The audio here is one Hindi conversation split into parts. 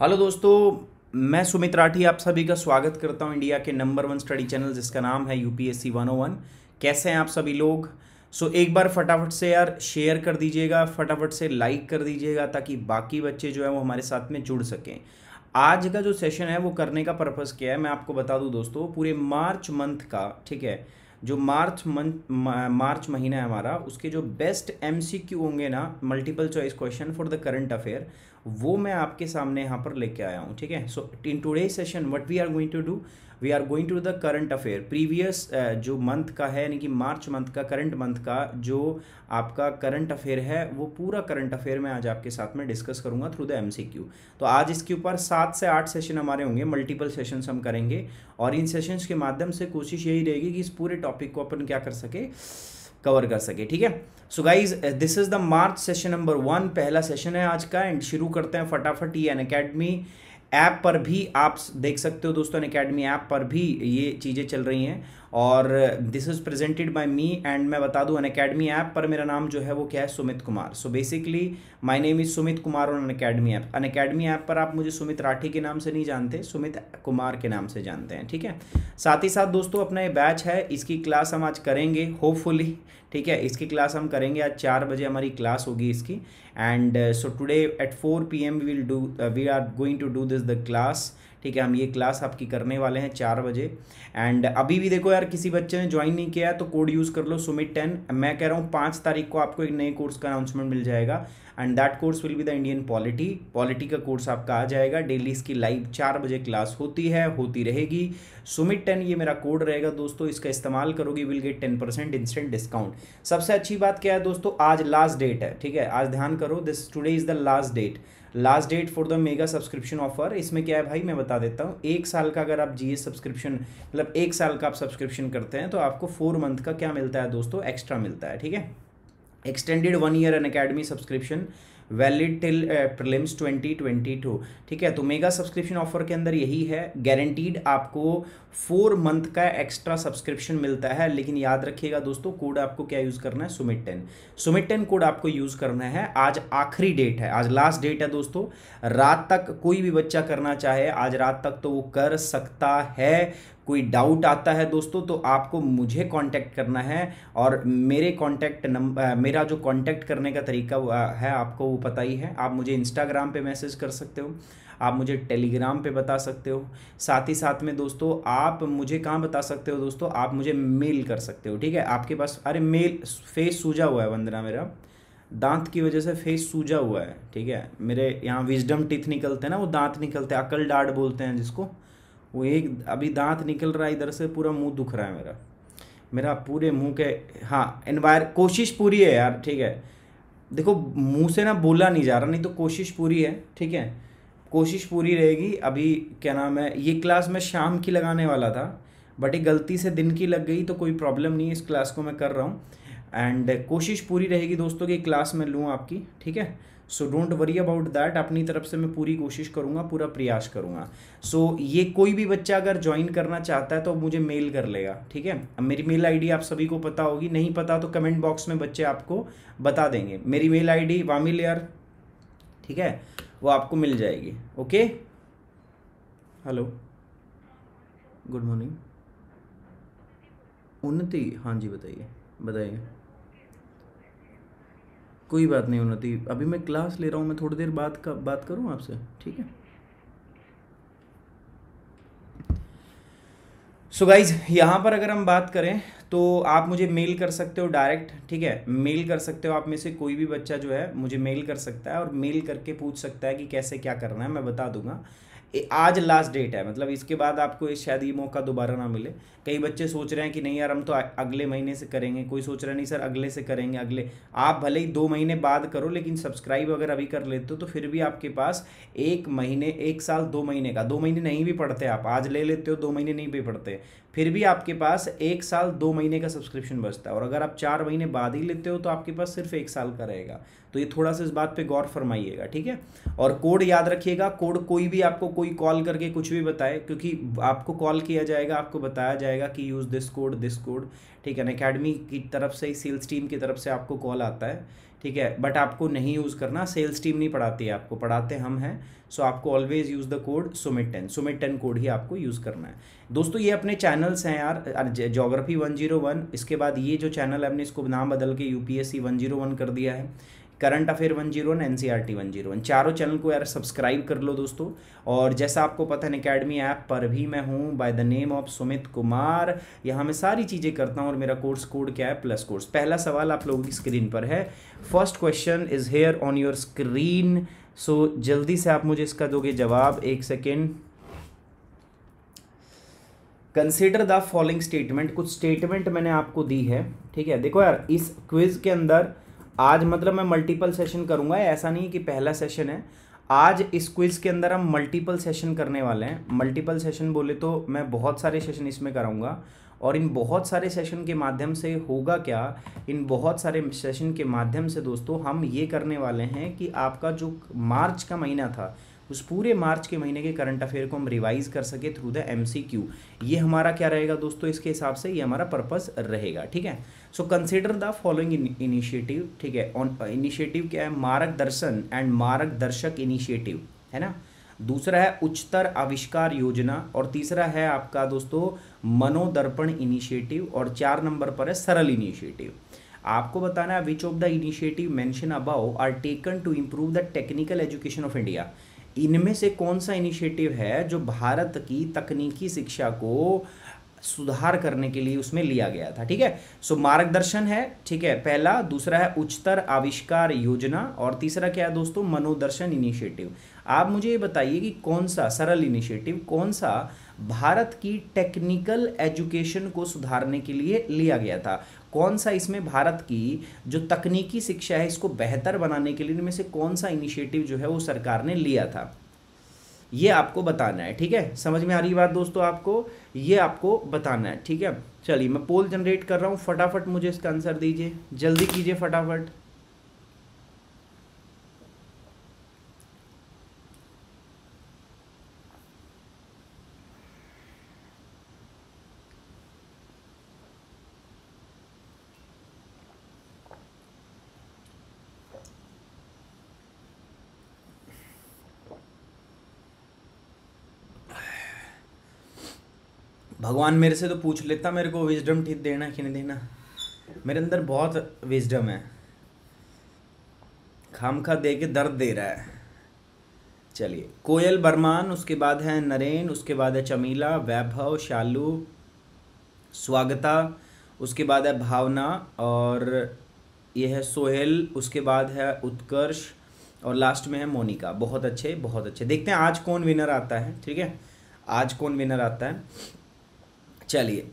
हेलो दोस्तों, मैं सुमित राठी आप सभी का स्वागत करता हूं इंडिया के नंबर 1 स्टडी चैनल जिसका नाम है यूपीएससी 101। कैसे हैं आप सभी लोग? एक बार फटाफट से यार शेयर कर दीजिएगा, फटाफट से लाइक कर दीजिएगा ताकि बाकी बच्चे जो है वो हमारे साथ में जुड़ सकें। आज का जो सेशन है वो करने का पर्पज़ क्या है मैं आपको बता दूं दोस्तों। पूरे मार्च मंथ का, ठीक है, जो मार्च महीना है हमारा, उसके जो बेस्ट एमसीक्यू होंगे ना, multiple choice question for the current affair, वो मैं आपके सामने यहाँ पर लेके आया हूँ। ठीक है, so in today session what we are going to do, we are going to the current affair previous जो मंथ का है, यानी कि मार्च मंथ का, करंट मंथ का जो आपका करंट अफेयर है, वो पूरा करंट अफेयर मैं आज आपके साथ में डिस्कस करूंगा थ्रू द एमसीक्यू। तो आज इसके ऊपर 7 से 8 सेशन हमारे होंगे, मल्टीपल सेशंस हम करेंगे और इन सेशंस के माध्यम से कोशिश यही रहेगी कि इस पूरे टॉपिक को अपन क्या कर सके, कवर कर सके। ठीक है, so guys this is the March session number 1, पहला सेशन है आज का एंड शुरू करते हैं फटाफट। ये अनअकैडमी ऐप पर भी आप देख सकते हो दोस्तों, अनअकैडमी ऐप पर भी ये चीज़ें चल रही हैं और this is presented by me. And मैं बता दूं अनअकैडमी ऐप पर मेरा नाम जो है वो क्या है, Sumit Kumar. So basically my name is Sumit Kumar on Unacademy app. Unacademy app पर आप मुझे सुमित राठी के नाम से नहीं जानते, सुमित कुमार के नाम से जानते हैं। ठीक है, साथ ही साथ दोस्तों अपना ये बैच है, इसकी क्लास हम आज करेंगे होपफुली। ठीक है, इसकी क्लास हम करेंगे आज 4 बजे हमारी क्लास होगी इसकी। And so today at 4 PM we are going to do this the class. ठीक है, हम ये क्लास आपकी करने वाले हैं 4 बजे। एंड अभी भी देखो यार, किसी बच्चे ने ज्वाइन नहीं किया है तो कोड यूज़ कर लो सुमित 10। मैं कह रहा हूँ 5 तारीख को आपको एक नए कोर्स का अनाउंसमेंट मिल जाएगा and that course will be the Indian polity का कोर्स आपका आ जाएगा। डेली इसकी लाइव 4 बजे क्लास होती है, होती रहेगी। सुमित 10 ये मेरा कोड रहेगा दोस्तों, इसका इस्तेमाल करोगे विल गेट 10% इंस्टेंट डिस्काउंट। सबसे अच्छी बात क्या है दोस्तों, आज लास्ट डेट है। ठीक है, आज ध्यान करो, this today is the last date for the mega subscription offer. इसमें क्या है भाई, मैं बता देता हूँ। 1 साल का अगर आप जीएस सब्सक्रिप्शन, मतलब 1 साल का आप सब्सक्रिप्शन करते हैं तो आपको 4 मंथ का क्या मिलता है दोस्तों, एक्स्ट्रा मिलता है। ठीक है, extended 1 year Unacademy subscription valid till prelims 2022। ठीक है, तो मेगा सब्सक्रिप्शन ऑफर के अंदर यही है, गारंटीड आपको 4 मंथ का एक्स्ट्रा सब्सक्रिप्शन मिलता है। लेकिन याद रखिएगा दोस्तों, कोड आपको क्या यूज़ करना है, सुमित 10। सुमित 10 कोड आपको यूज़ करना है। आज आखिरी डेट है, आज लास्ट डेट है दोस्तों। रात तक कोई भी बच्चा करना चाहे आज रात तक तो वो कर सकता है। कोई डाउट आता है दोस्तों तो आपको मुझे कांटेक्ट करना है और मेरे कांटेक्ट नंबर, मेरा जो कांटेक्ट करने का तरीका है आपको वो पता ही है। आप मुझे इंस्टाग्राम पे मैसेज कर सकते हो, आप मुझे टेलीग्राम पे बता सकते हो। साथ ही साथ में दोस्तों आप मुझे कहाँ बता सकते हो दोस्तों, आप मुझे मेल कर सकते हो। ठीक है, आपके पास, अरे मेल, फेस सूजा हुआ है वंदना, मेरा दांत की वजह से फेस सूजा हुआ है। ठीक है, मेरे यहाँ विजडम टीथ निकलते हैं ना, वो दांत निकलते हैं, अकल डार्ड बोलते हैं जिसको, वो एक अभी दांत निकल रहा है इधर से, पूरा मुंह दुख रहा है मेरा पूरे मुंह के। हाँ, कोशिश पूरी है यार। ठीक है, देखो मुंह से ना बोला नहीं जा रहा, नहीं तो कोशिश पूरी है। ठीक है, कोशिश पूरी रहेगी। अभी क्या नाम है, ये क्लास मैं शाम की लगाने वाला था बट ये गलती से दिन की लग गई, तो कोई प्रॉब्लम नहीं है, इस क्लास को मैं कर रहा हूँ एंड कोशिश पूरी रहेगी दोस्तों कि क्लास में लूँ आपकी। ठीक है, so don't worry about that, अपनी तरफ से मैं पूरी कोशिश करूँगा, पूरा प्रयास करूँगा। सो ये कोई भी बच्चा अगर ज्वाइन करना चाहता है तो मुझे मेल कर लेगा। ठीक है, अब मेरी मेल आईडी आप सभी को पता होगी, नहीं पता तो कमेंट बॉक्स में बच्चे आपको बता देंगे। मेरी मेल आईडी वामिल यार, ठीक है, वो आपको मिल जाएगी। Okay, hello, good morning. उन्नति, हाँ जी बताइए बताइए। कोई बात नहीं उन्नति, अभी मैं क्लास ले रहा हूँ, मैं थोड़ी देर बाद का बात करूँ आपसे। ठीक है, सो गाइज यहाँ पर अगर हम बात करें तो आप मुझे मेल कर सकते हो डायरेक्ट। ठीक है, मेल कर सकते हो, आप में से कोई भी बच्चा जो है मुझे मेल कर सकता है और मेल करके पूछ सकता है कि कैसे क्या करना है, मैं बता दूंगा। आज लास्ट डेट है, मतलब इसके बाद आपको शायद ये मौका दोबारा ना मिले। कई बच्चे सोच रहे हैं कि नहीं यार हम तो अगले महीने से करेंगे, कोई सोच रहा है नहीं सर अगले से करेंगे। अगले आप भले ही 2 महीने बाद करो, लेकिन सब्सक्राइब अगर अभी कर लेते हो तो फिर भी आपके पास 1 महीने, 1 साल 2 महीने का, 2 महीने नहीं भी पढ़ते आप, आज ले लेते हो 2 महीने नहीं भी पढ़ते, फिर भी आपके पास 1 साल 2 महीने का सब्सक्रिप्शन बचता है। और अगर आप 4 महीने बाद ही लेते हो तो आपके पास सिर्फ 1 साल का रहेगा। तो ये थोड़ा सा इस बात पे गौर फरमाइएगा। ठीक है, और कोड याद रखिएगा, कोड कोई भी आपको कोई कॉल करके कुछ भी बताए, क्योंकि आपको कॉल किया जाएगा, आपको बताया जाएगा कि यूज़ दिस कोड। ठीक है, अनअकैडमी की तरफ से ही, सेल्स टीम की तरफ से आपको कॉल आता है। ठीक है, बट आपको नहीं यूज़ करना, सेल्स टीम नहीं पढ़ाती है आपको, पढ़ाते हम हैं। सो आपको ऑलवेज यूज़ द कोड सुमित10 कोड ही आपको यूज़ करना है दोस्तों। ये अपने चैनल्स हैं यार, ज्योग्राफी 101, इसके बाद ये जो चैनल है हमने इसको नाम बदल के यूपीएससी 101 कर दिया है, करंट अफेयर 101, एनसीईआरटी 101, चारों चैनल को यार सब्सक्राइब कर लो दोस्तों। और जैसा आपको पता है अकेडमी ऐप पर भी मैं हूँ by the name of Sumit Kumar, यहाँ मैं सारी चीज़ें करता हूँ और मेरा कोर्स कोड क्या है, प्लस कोर्स। पहला सवाल आप लोगों की स्क्रीन पर है, first question is here on your screen. So जल्दी से आप मुझे इसका दोगे जवाब, एक second. Consider the following statement, कुछ स्टेटमेंट मैंने आपको दी है, ठीक है। देखो यार इस क्विज के अंदर आज मतलब मैं मल्टीपल सेशन करूंगा, ऐसा नहीं कि पहला सेशन है। आज इस क्विज के अंदर हम मल्टीपल सेशन करने वाले हैं। मल्टीपल सेशन बोले तो मैं बहुत सारे सेशन इसमें कराऊंगा, और इन बहुत सारे सेशन के माध्यम से होगा क्या, इन बहुत सारे सेशन के माध्यम से दोस्तों हम ये करने वाले हैं कि आपका जो मार्च का महीना था उस पूरे मार्च के महीने के करंट अफेयर को हम रिवाइज कर सके थ्रू द एमसीक्यू। ये हमारा क्या रहेगा दोस्तों, इसके हिसाब से ये हमारा पर्पस रहेगा, ठीक है। सो कंसीडर द फॉलोइंग इनिशिएटिव, ठीक है। ऑन इनिशिएटिव क्या है, मार्गदर्शन एंड मार्गदर्शक इनिशिएटिव है ना। दूसरा है उच्चतर आविष्कार योजना, और तीसरा है आपका दोस्तों मनोदर्पण इनिशिएटिव, और 4 नंबर पर है सरल इनिशिएटिव। आपको बताना है which of the initiative mention about are taken to improve the technical education of India. इनमें से कौन सा इनिशिएटिव है जो भारत की तकनीकी शिक्षा को सुधार करने के लिए उसमें लिया गया था, ठीक है। सो मार्गदर्शन है, ठीक है, पहला। दूसरा है उच्चतर आविष्कार योजना, और तीसरा क्या है दोस्तों, मनोदर्शन इनिशिएटिव। आप मुझे ये बताइए कि कौन सा सरल इनिशिएटिव, कौन सा भारत की टेक्निकल एजुकेशन को सुधारने के लिए लिया गया था, कौन सा इसमें भारत की जो तकनीकी शिक्षा है इसको बेहतर बनाने के लिए इनमें से कौन सा इनिशिएटिव जो है वो सरकार ने लिया था, ये आपको बताना है, ठीक है। समझ में आ रही बात दोस्तों आपको, ये आपको बताना है, ठीक है। चलिए मैं पोल जनरेट कर रहा हूँ, फटाफट मुझे इसका आंसर दीजिए, जल्दी कीजिए फटाफट। भगवान मेरे से तो पूछ लेता मेरे को विजडम ठीक देना कि नहीं देना, मेरे अंदर बहुत विजडम है, खामखा दे के दर्द दे रहा है। चलिए कोयल बर्मान, उसके बाद है नरेन, उसके बाद है चमीला, वैभव, शालू, स्वागता, उसके बाद है भावना, और यह है सोहेल, उसके बाद है उत्कर्ष, और लास्ट में है मोनिका। बहुत अच्छे बहुत अच्छे। देखते हैं आज कौन विनर आता है, ठीक है, आज कौन विनर आता है। चलिए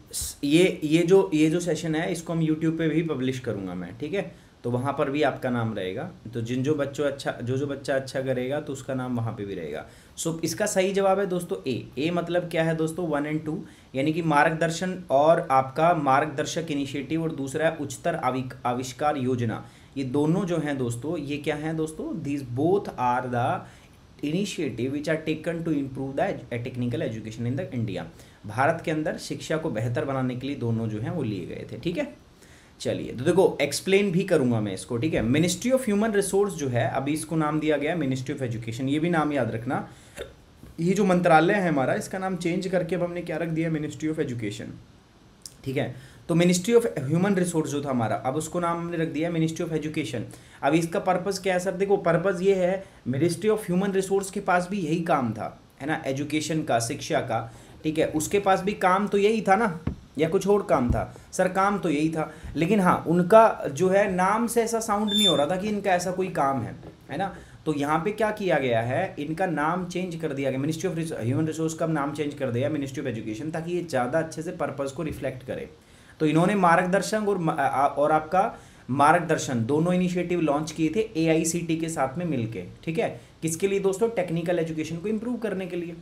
ये जो सेशन है इसको हम यूट्यूब पे भी पब्लिश करूँगा मैं, ठीक है, तो वहाँ पर भी आपका नाम रहेगा। तो जो बच्चा अच्छा करेगा तो उसका नाम वहाँ पे भी रहेगा। सो इसका सही जवाब है दोस्तों ए मतलब क्या है दोस्तों 1 और 2, यानी कि मार्गदर्शन और आपका मार्गदर्शक इनिशिएटिव, और दूसरा है उच्चतर आविष्कार योजना। ये दोनों जो हैं दोस्तों, ये क्या हैं दोस्तों, these both are the initiative which are taken to improve the technical education in the India. Bharat के अंदर शिक्षा को बेहतर बनाने के लिए दोनों जो हैं वो लिए गए थे, ठीक है। चलिए तो देखो एक्सप्लेन भी करूंगा मैं इसको, ठीक है। मिनिस्ट्री ऑफ ह्यूमन रिसोर्स जो है, अभी इसको नाम दिया गया है मिनिस्ट्री ऑफ एजुकेशन, ये भी नाम याद रखना। ये जो मंत्रालय है हमारा, इसका नाम चेंज करके अब हमने क्या रख दिया, मिनिस्ट्री ऑफ एजुकेशन, ठीक है। तो मिनिस्ट्री ऑफ ह्यूमन रिसोर्स जो था हमारा, अब उसको नाम हमने रख दिया मिनिस्ट्री ऑफ एजुकेशन। अब इसका पर्पस क्या है सर, देखो पर्पस ये है, मिनिस्ट्री ऑफ ह्यूमन रिसोर्स के पास भी यही काम था, है ना, एजुकेशन का, शिक्षा का, ठीक है। उसके पास भी काम तो यही था ना, या कुछ और काम था सर, काम तो यही था, लेकिन हाँ उनका जो है नाम से ऐसा साउंड नहीं हो रहा था कि इनका ऐसा कोई काम है ना। तो यहाँ पे क्या किया गया है, इनका नाम चेंज कर दिया गया, मिनिस्ट्री ऑफ ह्यूमन रिसोर्स का नाम चेंज कर दिया मिनिस्ट्री ऑफ एजुकेशन, ताकि ये ज़्यादा अच्छे से पर्पज़ को रिफ्लेक्ट करे। तो इन्होंने मार्गदर्शन और आपका मार्गदर्शन दोनों इनिशिएटिव लॉन्च किए थे AICT के साथ में मिलके, ठीक है। किसके लिए दोस्तों, टेक्निकल एजुकेशन को इम्प्रूव करने के लिए।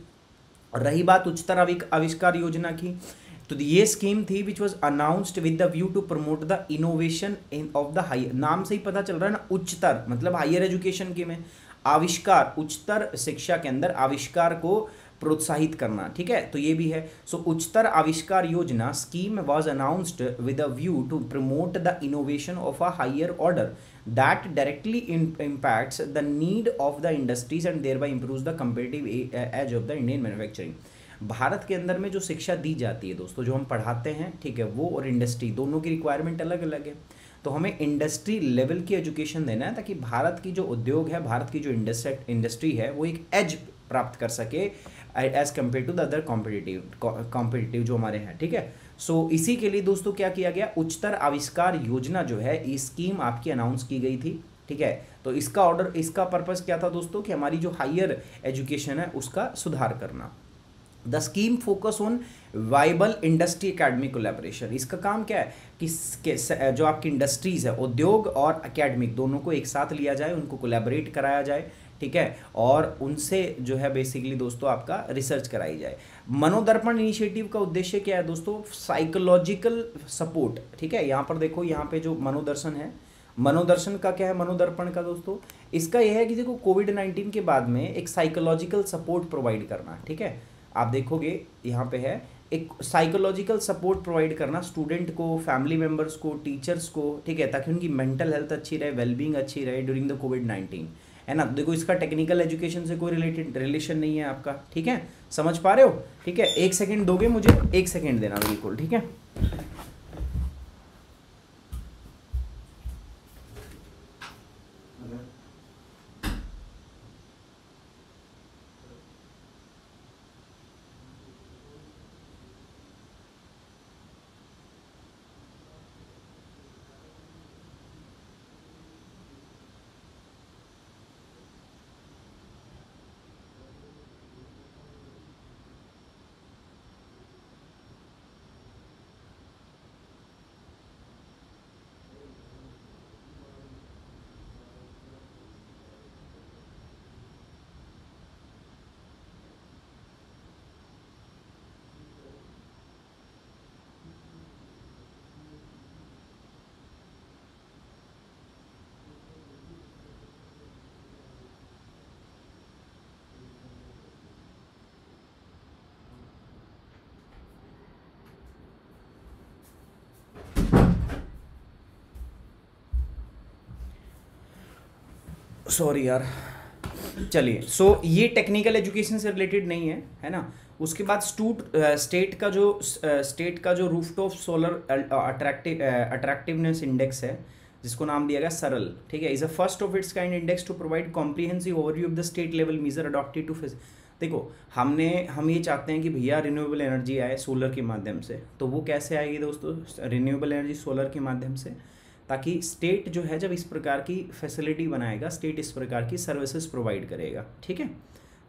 और रही बात उच्चतर आविष्कार योजना की, तो ये स्कीम थी which was announced with the view to promote the innovation in of the high, नाम से ही पता चल रहा है ना, उच्चतर मतलब हायर एजुकेशन के में आविष्कार, उच्चतर शिक्षा के अंदर आविष्कार को प्रोत्साहित करना, ठीक है। तो ये भी है। सो Uchchatar Avishkar Yojana scheme was announced with a view to promote the innovation of a higher order that directly impacts the need of the industries and thereby improves the competitive edge of the Indian manufacturing। Bharat के अंदर में जो शिक्षा दी जाती है दोस्तों, जो हम पढ़ाते हैं, ठीक है, वो और इंडस्ट्री दोनों की रिक्वायरमेंट अलग अलग है। तो हमें इंडस्ट्री लेवल की एजुकेशन देना है ताकि भारत की जो उद्योग है, भारत की जो इंडस्ट्री है, वो एक एज प्राप्त कर सके as compare to the other competitive जो हमारे हैं, ठीक है। सो इसी के लिए दोस्तों क्या किया गया, उच्चतर आविष्कार योजना जो है, ये स्कीम आपकी अनाउंस की गई थी, ठीक है। तो इसका पर्पस क्या था दोस्तों, कि हमारी जो हायर एजुकेशन है उसका सुधार करना। The scheme focus on viable industry academic collaboration. इसका काम क्या है कि जो आपकी इंडस्ट्रीज है, उद्योग और एकेडमिक दोनों को एक साथ लिया जाए, उनको कोलैबोरेट कराया जाए, ठीक है, और उनसे जो है बेसिकली दोस्तों आपका रिसर्च कराई जाए। मनोदर्पण इनिशिएटिव का उद्देश्य क्या है दोस्तों, साइकोलॉजिकल सपोर्ट, ठीक है। यहाँ पर देखो, यहाँ पे जो मनोदर्शन है, मनोदर्शन का क्या है, मनोदर्पण का दोस्तों, इसका यह है कि देखो कोविड-19 के बाद में एक साइकोलॉजिकल सपोर्ट प्रोवाइड करना, ठीक है। आप देखोगे यहाँ पे है एक साइकोलॉजिकल सपोर्ट प्रोवाइड करना स्टूडेंट को, फैमिली मेम्बर्स को, टीचर्स को, ठीक है, ताकि उनकी मेंटल हेल्थ अच्छी रहे, वेलबींग अच्छी रहे ड्यूरिंग द कोविड-19, है ना। देखो इसका टेक्निकल एजुकेशन से कोई रिलेशन नहीं है आपका, ठीक है, समझ पा रहे हो, ठीक है। 1 सेकेंड दोगे मुझे, 1 सेकेंड देना बिल्कुल, ठीक है। सॉरी यार, चलिए। सो ये टेक्निकल एजुकेशन से रिलेटेड नहीं है, है ना। उसके बाद स्टेट का जो रूफटॉप सोलर अट्रैक्टिवनेस इंडेक्स है, जिसको नाम दिया गया सरल, ठीक है, is a first of its kind index to provide comprehensive overview of the state level measure adopted to. देखो हम ये चाहते हैं कि भैया रिन्यूएबल एनर्जी आए सोलर के माध्यम से। तो वो कैसे आएगी दोस्तों, रिन्यूएबल एनर्जी सोलर के माध्यम से, ताकि स्टेट जो है जब इस प्रकार की फैसिलिटी बनाएगा, स्टेट इस प्रकार की सर्विसेज प्रोवाइड करेगा, ठीक है।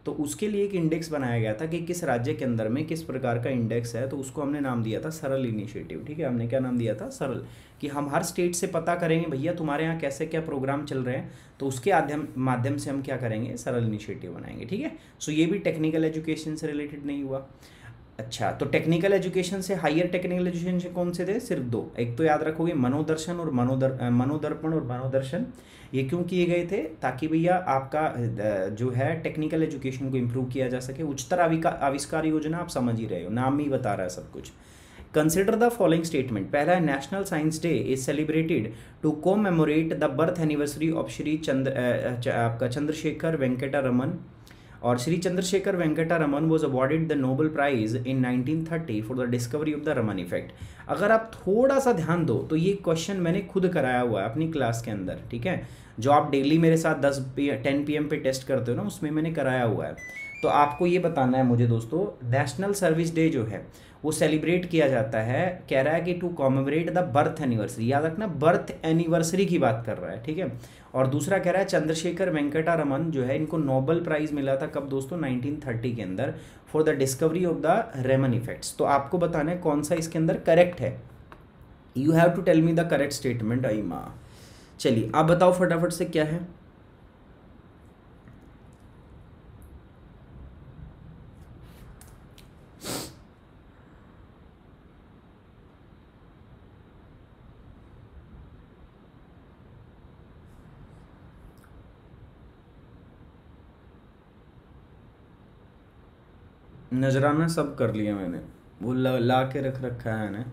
तो उसके लिए एक इंडेक्स बनाया गया था कि किस राज्य के अंदर में किस प्रकार का इंडेक्स है, तो उसको हमने नाम दिया था सरल इनिशिएटिव, ठीक है। हमने क्या नाम दिया था, सरल, कि हम हर स्टेट से पता करेंगे भैया तुम्हारे यहाँ कैसे क्या प्रोग्राम चल रहे हैं, तो उसके माध्यम से हम क्या करेंगे, सरल इनिशिएटिव बनाएंगे, ठीक है। सो ये भी टेक्निकल एजुकेशन से रिलेटेड नहीं हुआ। अच्छा, तो टेक्निकल एजुकेशन से, हायर टेक्निकल एजुकेशन से कौन से थे, सिर्फ 2। एक तो याद रखोगे मनोदर्शन और मनोदर्पण और मनोदर्शन। ये क्यों किए गए थे, ताकि भैया आपका जो है टेक्निकल एजुकेशन को इम्प्रूव किया जा सके। उच्चतर आविष्कार योजना आप समझ ही रहे हो, नाम ही बता रहा है सब कुछ। Consider the following statement. पहला है, National Science Day is celebrated to commemorate the birth anniversary of Shri Chandrashekhar Venkata Raman. और Shri Chandrashekhar Venkata Raman was awarded the Nobel Prize in 1930 for the discovery of the Raman effect. अगर आप थोड़ा सा ध्यान दो तो ये क्वेश्चन मैंने खुद कराया हुआ है अपनी क्लास के अंदर, ठीक है। जो आप डेली मेरे साथ 10 PM पे टेस्ट करते हो ना, उसमें मैंने कराया हुआ है। तो आपको ये बताना है मुझे दोस्तों, नेशनल सर्विस डे जो है वो सेलिब्रेट किया जाता है, कह रहा है कि to commemorate the birth anniversary, याद रखना बर्थ एनिवर्सरी की बात कर रहा है, ठीक है। और दूसरा कह रहा है चंद्रशेखर वेंकटा रमन जो है, इनको नोबेल प्राइज मिला था कब दोस्तों, 1930 के अंदर, for the discovery of the Raman effects. तो आपको बताना है कौन सा इसके अंदर करेक्ट है। You have to tell me the correct statement. I माँ, चलिए आप बताओ फटाफट से क्या है। नजराना सब कर लिया मैंने, वो ला के रख रखा है मैंने,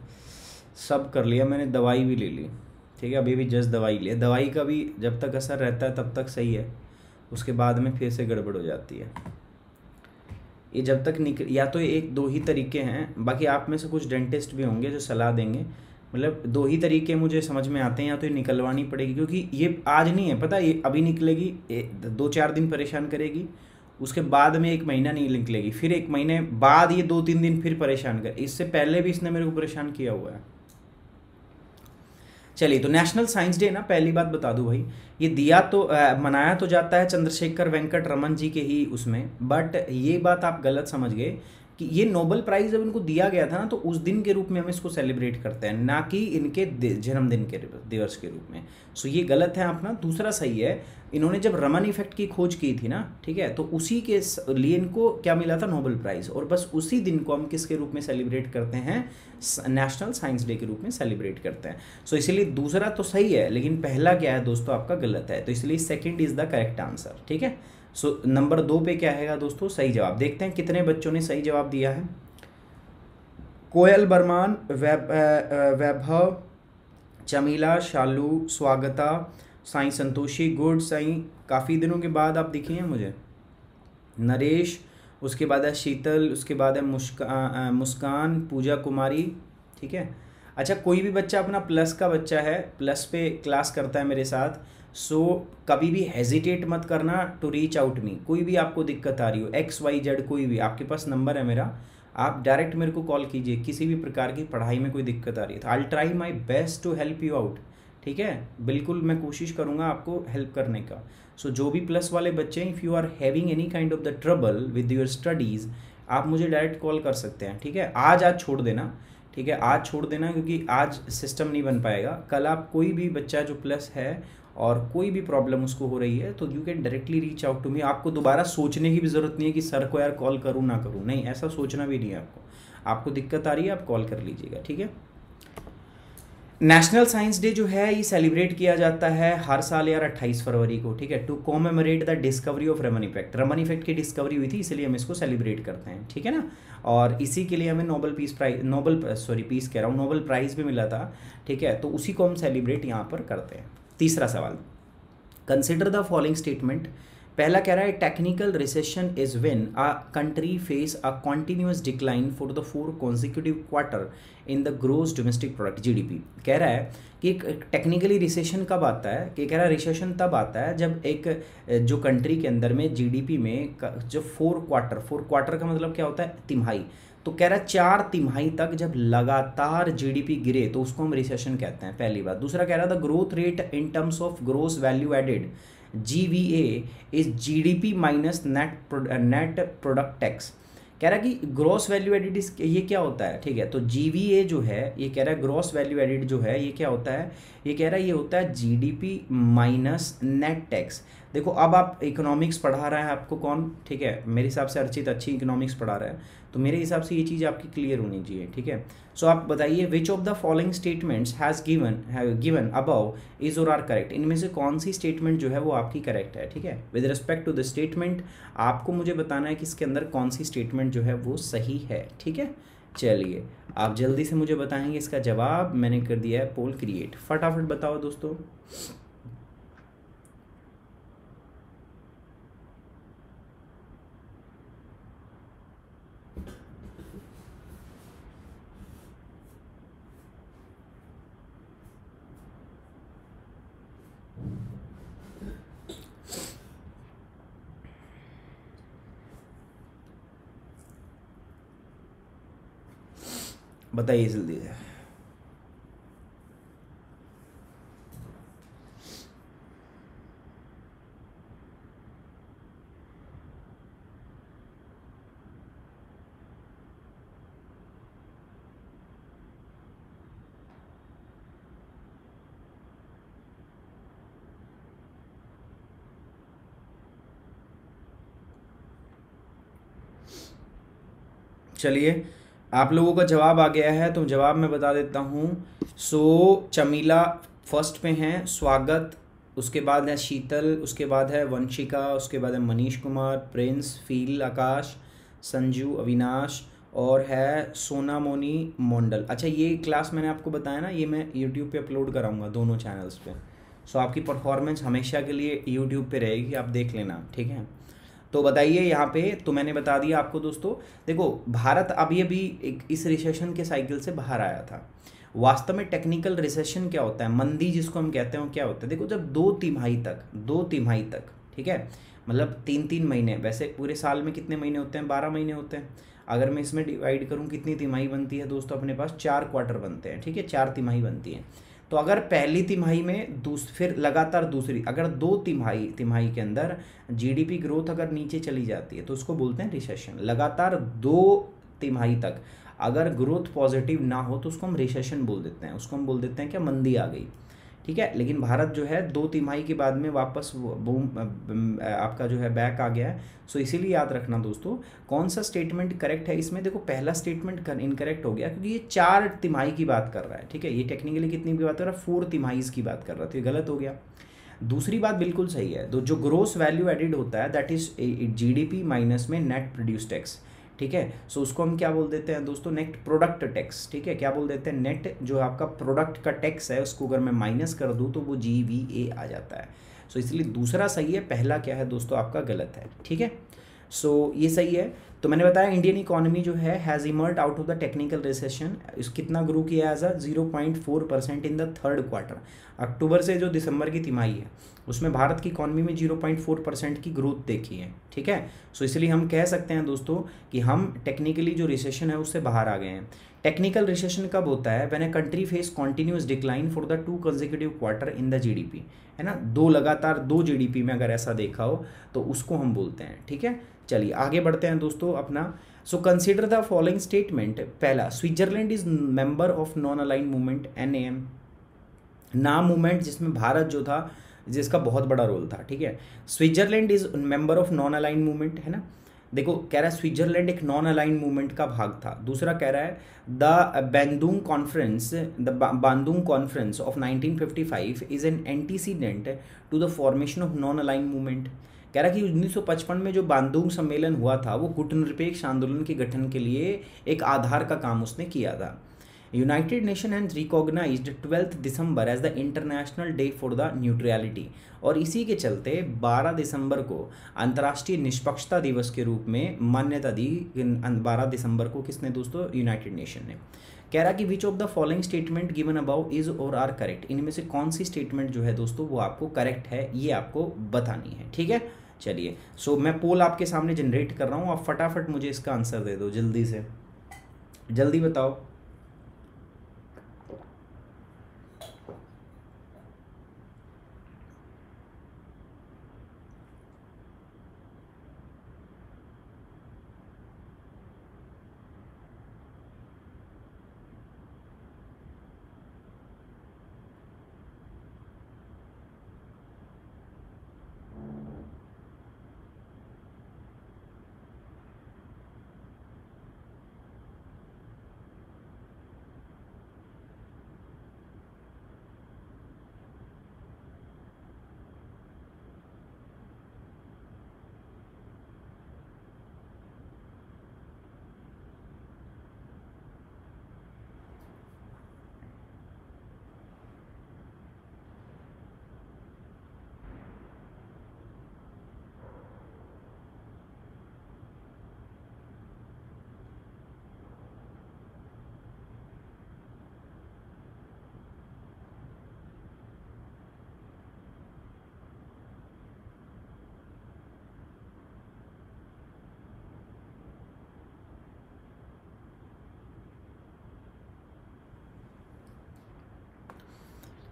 सब कर लिया मैंने, दवाई भी ले ली, ठीक है, अभी भी जस्ट दवाई ले, दवाई का भी जब तक असर रहता है तब तक सही है, उसके बाद में फिर से गड़बड़ हो जाती है। ये जब तक या तो एक दो ही तरीके हैं, बाकी आप में से कुछ डेंटिस्ट भी होंगे जो सलाह देंगे, मतलब दो ही तरीके मुझे समझ में आते हैं, या तो ये निकलवानी पड़ेगी, क्योंकि ये आज नहीं है पता, ये अभी निकलेगी, 2-4 दिन परेशान करेगी, उसके बाद में 1 महीना नहीं निकलेगी, फिर 1 महीने बाद ये 2-3 दिन फिर परेशान कर, इससे पहले भी इसने मेरे को परेशान किया हुआ है। चलिए, तो नेशनल साइंस डे ना, पहली बात बता दूं भाई, ये दिया तो मनाया तो जाता है चंद्रशेखर वेंकट रमन जी के ही उसमें, बट ये बात आप गलत समझ गए कि ये नोबेल प्राइज़ जब इनको दिया गया था ना, तो उस दिन के रूप में हम इसको सेलिब्रेट करते हैं, ना कि इनके जन्मदिन के दिवस के रूप में। सो ये गलत है अपना। दूसरा सही है, इन्होंने जब रमन इफेक्ट की खोज की थी ना, ठीक है, तो उसी के लिए इनको क्या मिला था, नोबेल प्राइज़, और बस उसी दिन को हम किसके रूप में सेलिब्रेट करते हैं, नेशनल साइंस डे के रूप में सेलिब्रेट करते हैं। सो इसलिए दूसरा तो सही है, लेकिन पहला क्या है दोस्तों आपका गलत है, तो इसलिए second is the correct answer. ठीक है, सो नंबर 2 पे क्या है दोस्तों, सही जवाब। देखते हैं कितने बच्चों ने सही जवाब दिया है। कोयल बर्मान, वैभव, चमीला, शालू, स्वागता, साईं संतोषी, गुड साईं, काफ़ी दिनों के बाद आप दिखी हैं मुझे, नरेश, उसके बाद है शीतल, उसके बाद है मुस्कान, पूजा कुमारी। ठीक है, अच्छा कोई भी बच्चा अपना प्लस का बच्चा है, प्लस पे क्लास करता है मेरे साथ, सो कभी भी हेजिटेट मत करना टू रीच आउट मी। कोई भी आपको दिक्कत आ रही हो, XYZ कोई भी, आपके पास नंबर है मेरा, आप डायरेक्ट मेरे को कॉल कीजिए, किसी भी प्रकार की पढ़ाई में कोई दिक्कत आ रही है तो I will try my best to help you out. ठीक है, बिल्कुल मैं कोशिश करूँगा आपको हेल्प करने का। सो जो भी प्लस वाले बच्चे हैं, if you are having any kind of the trouble with your studies, आप मुझे डायरेक्ट कॉल कर सकते हैं। ठीक है, आज छोड़ देना, ठीक है, आज छोड़ देना, क्योंकि आज सिस्टम नहीं बन पाएगा। कल आप कोई भी बच्चा जो प्लस है और कोई भी प्रॉब्लम उसको हो रही है, तो you can directly reach out to me. आपको दोबारा सोचने की भी ज़रूरत नहीं है कि सर को यार कॉल करूँ ना करूँ, नहीं, ऐसा सोचना भी नहीं है आपको दिक्कत आ रही है, आप कॉल कर लीजिएगा। ठीक है, नेशनल साइंस डे जो है ये सेलिब्रेट किया जाता है हर साल यार 28 फरवरी को। ठीक है, to commemorate the discovery of Raman effect. Raman effect की डिस्कवरी हुई थी, इसलिए हम इसको सेलिब्रेट करते हैं। ठीक है ना, और इसी के लिए हमें नोबेल प्राइज़ भी मिला था। ठीक है, तो उसी को हम सेलिब्रेट यहाँ पर करते हैं। तीसरा सवाल, कंसिडर द फॉलोइंग स्टेटमेंट। पहला कह रहा है technical recession is when a country face a continuous decline for the 4 consecutive quarter in the gross domestic product, GDP। कह रहा है कि टेक्निकली रिसेशन कब आता है, कि कह रहा है रिसेशन तब आता है जब एक जो कंट्री के अंदर में GDP में जो 4 क्वार्टर का मतलब क्या होता है, तिमाही, तो कह रहा है 4 तिमाही तक जब लगातार GDP गिरे तो उसको हम रिसेशन कहते हैं, पहली बात। दूसरा कह रहा था growth rate in terms of gross value added, GVA is GDP minus net product tax. कह रहा है कि ग्रॉस वैल्यू एडिड ये क्या होता है। ठीक है, तो GVA जो है ये कह रहा है ग्रॉस वैल्यू एडिड जो है ये क्या होता है, ये कह रहा है ये होता है GDP माइनस नेट टैक्स। देखो अब आप इकोनॉमिक्स पढ़ा रहा है आपको कौन, ठीक है, मेरे हिसाब से अर्चित अच्छी इकोनॉमिक्स पढ़ा रहा है, तो मेरे हिसाब से ये चीज़ आपकी क्लियर होनी चाहिए। ठीक है, सो आप बताइए विच of the following statements has given above is और आर करेक्ट। इनमें से कौन सी स्टेटमेंट जो है वो आपकी करेक्ट है। ठीक है, with respect to the statement आपको मुझे बताना है कि इसके अंदर कौन सी स्टेटमेंट जो है वो सही है। ठीक है, चलिए आप जल्दी से मुझे बताएंगे इसका जवाब। मैंने कर दिया है पोल क्रिएट, फटाफट बताओ दोस्तों। बताइए जल्दी से। चलिए आप लोगों का जवाब आ गया है, तो जवाब मैं बता देता हूँ। सो चमीला फर्स्ट पे हैं, स्वागत, उसके बाद है शीतल, उसके बाद है वंशिका, उसके बाद है मनीष कुमार, प्रिंस, फील, आकाश, संजू, अविनाश और है सोनामोनी मोंडल। अच्छा, ये क्लास मैंने आपको बताया ना, ये मैं यूट्यूब पे अपलोड कराऊंगा दोनों चैनल्स पे। सो आपकी परफॉर्मेंस हमेशा के लिए यूट्यूब पे रहेगी, आप देख लेना, ठीक है। तो बताइए यहाँ पे, तो मैंने बता दिया आपको दोस्तों। देखो, भारत अभी अभी एक इस रिसेशन के साइकिल से बाहर आया था। वास्तव में टेक्निकल रिसेशन क्या होता है, मंदी जिसको हम कहते हैं, क्या होता है? देखो, जब दो तिमाही तक, ठीक है, मतलब 3-3 महीने, वैसे पूरे साल में कितने महीने होते हैं? 12 महीने होते हैं। अगर मैं इसमें डिवाइड करूँ, कितनी तिमाही बनती है दोस्तों? अपने पास 4 क्वार्टर बनते हैं, ठीक है, 4 तिमाही बनती है। तो अगर पहली तिमाही में फिर लगातार दूसरी, अगर 2 तिमाही के अंदर जीडीपी ग्रोथ अगर नीचे चली जाती है तो उसको बोलते हैं रिसेशन। लगातार 2 तिमाही तक अगर ग्रोथ पॉजिटिव ना हो तो उसको हम रिसेशन बोल देते हैं, उसको हम बोल देते हैं क्या? मंदी आ गई, ठीक है। लेकिन भारत जो है 2 तिमाही के बाद में वापस बूम आपका जो है बैक आ गया है। सो इसीलिए याद रखना दोस्तों, कौन सा स्टेटमेंट करेक्ट है इसमें। देखो, पहला स्टेटमेंट इनकरेक्ट हो गया क्योंकि ये 4 तिमाही की बात कर रहा है, ठीक है। ये टेक्निकली कितनी की बात कर रहा है? 4 तिमाही की बात कर रहा है, तो ये गलत हो गया। दूसरी बात बिल्कुल सही है, तो जो ग्रोस वैल्यू एडिड होता है दैट इज जीडीपी माइनस में नेट प्रोड्यूस टैक्स, ठीक है। सो उसको हम क्या बोल देते हैं दोस्तों? नेट प्रोडक्ट टैक्स, ठीक है। क्या बोल देते हैं? नेट जो आपका प्रोडक्ट का टैक्स है उसको अगर मैं माइनस कर दूं तो वो GVA आ जाता है। सो इसलिए दूसरा सही है, पहला क्या है दोस्तों? आपका गलत है, ठीक है। सो ये सही है। तो मैंने बताया इंडियन इकोनॉमी जो है has emerge out of the technical recession. इस कितना ग्रो किया as 0.4% in the third quarter. अक्टूबर से जो दिसंबर की तिमाही है उसमें भारत की इकॉनमी में 0.4% की ग्रोथ देखी है, ठीक है। सो इसलिए हम कह सकते हैं दोस्तों कि हम टेक्निकली जो रिसेशन है उससे बाहर आ गए हैं। टेक्निकल रिसेशन कब होता है? When a country face continuous decline for the 2 consecutive quarter in the GDP, है ना। लगातार 2 जीडीपी में अगर ऐसा देखा हो तो उसको हम बोलते हैं, ठीक है। चलिए आगे बढ़ते हैं दोस्तों अपना। So consider the following statement. पहला, Switzerland is member of non aligned movement, NAM, NAM movement जिसमें भारत जो था, जिसका बहुत बड़ा रोल था, ठीक है। Switzerland is member of non aligned movement, है ना। देखो, कह रहा है स्विट्जरलैंड एक नॉन अलाइन मूवमेंट का भाग था। दूसरा कह रहा है the Bandung conference of 1955 is an antecedent to the formation of non aligned movement. कह रहा है कि 1955 में जो बांदुंग सम्मेलन हुआ था वो गुटनिरपेक्ष आंदोलन के गठन के लिए एक आधार का काम उसने किया था। United Nation has recognized 12 December as the international day for the neutrality. और इसी के चलते 12 दिसंबर को अंतर्राष्ट्रीय निष्पक्षता दिवस के रूप में मान्यता दी। 12 दिसंबर को किसने दोस्तों? यूनाइटेड नेशन ने। कह रहा कि विच of the following statement given about is और आर करेक्ट। इनमें से कौन सी स्टेटमेंट जो है दोस्तों वो आपको करेक्ट है, ये आपको बतानी है, ठीक है। चलिए, सो मैं पोल आपके सामने जनरेट कर रहा हूँ, आप फटाफट मुझे इसका आंसर दे दो, जल्दी से, जल्दी बताओ।